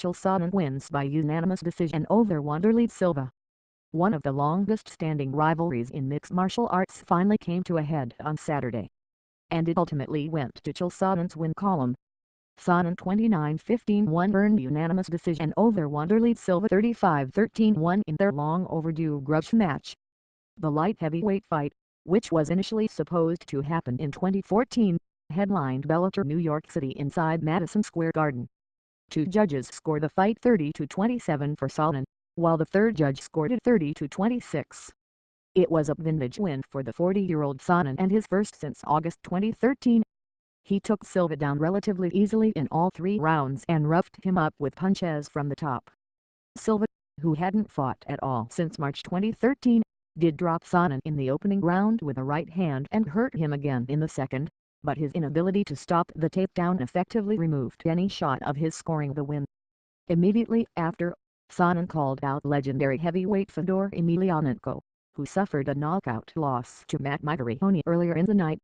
Chael Sonnen wins by unanimous decision over Wanderlei Silva. One of the longest-standing rivalries in mixed martial arts finally came to a head on Saturday, and it ultimately went to Chael Sonnen's win column. Sonnen 29-15 won earned unanimous decision over Wanderlei Silva 35-13 in their long-overdue grudge match. The light heavyweight fight, which was initially supposed to happen in 2014, headlined Bellator New York City inside Madison Square Garden. Two judges scored the fight 30-27 for Sonnen, while the third judge scored it 30-26. It was a vintage win for the 40-year-old Sonnen and his first since August 2013. He took Silva down relatively easily in all three rounds and roughed him up with punches from the top. Silva, who hadn't fought at all since March 2013, did drop Sonnen in the opening round with a right hand and hurt him again in the second, but his inability to stop the takedown effectively removed any shot of his scoring the win. Immediately after, Sonnen called out legendary heavyweight Fedor Emelianenko, who suffered a knockout loss to Matt Mitrione earlier in the night.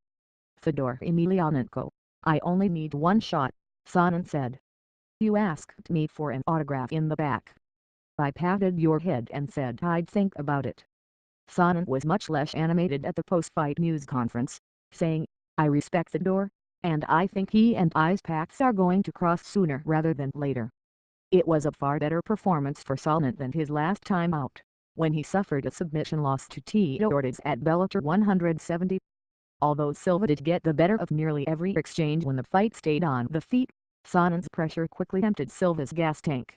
"Fedor Emelianenko, I only need one shot," Sonnen said. "You asked me for an autograph in the back. I patted your head and said I'd think about it." Sonnen was much less animated at the post-fight news conference, saying, "I respect Fedor, and I think he and I's paths are going to cross sooner rather than later." It was a far better performance for Sonnen than his last time out, when he suffered a submission loss to Tito Ortiz at Bellator 170. Although Silva did get the better of nearly every exchange when the fight stayed on the feet, Sonnen's pressure quickly emptied Silva's gas tank.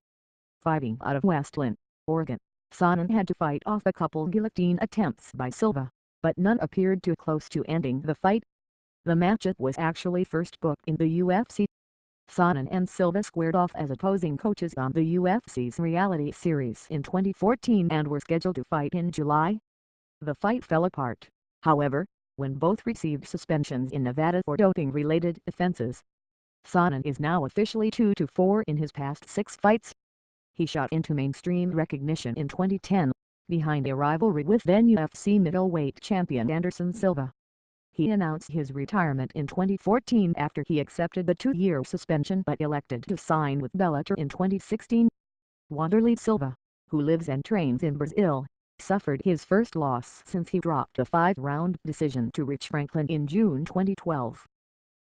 Fighting out of West Linn, Oregon, Sonnen had to fight off a couple guillotine attempts by Silva, but none appeared too close to ending the fight. The matchup was actually first booked in the UFC. Sonnen and Silva squared off as opposing coaches on the UFC's reality series in 2014 and were scheduled to fight in July. The fight fell apart, however, when both received suspensions in Nevada for doping-related offenses. Sonnen is now officially 2-4 in his past 6 fights. He shot into mainstream recognition in 2010, behind a rivalry with then UFC middleweight champion Anderson Silva. He announced his retirement in 2014 after he accepted the 2-year suspension but elected to sign with Bellator in 2016. Wanderlei Silva, who lives and trains in Brazil, suffered his first loss since he dropped a 5-round decision to Rich Franklin in June 2012.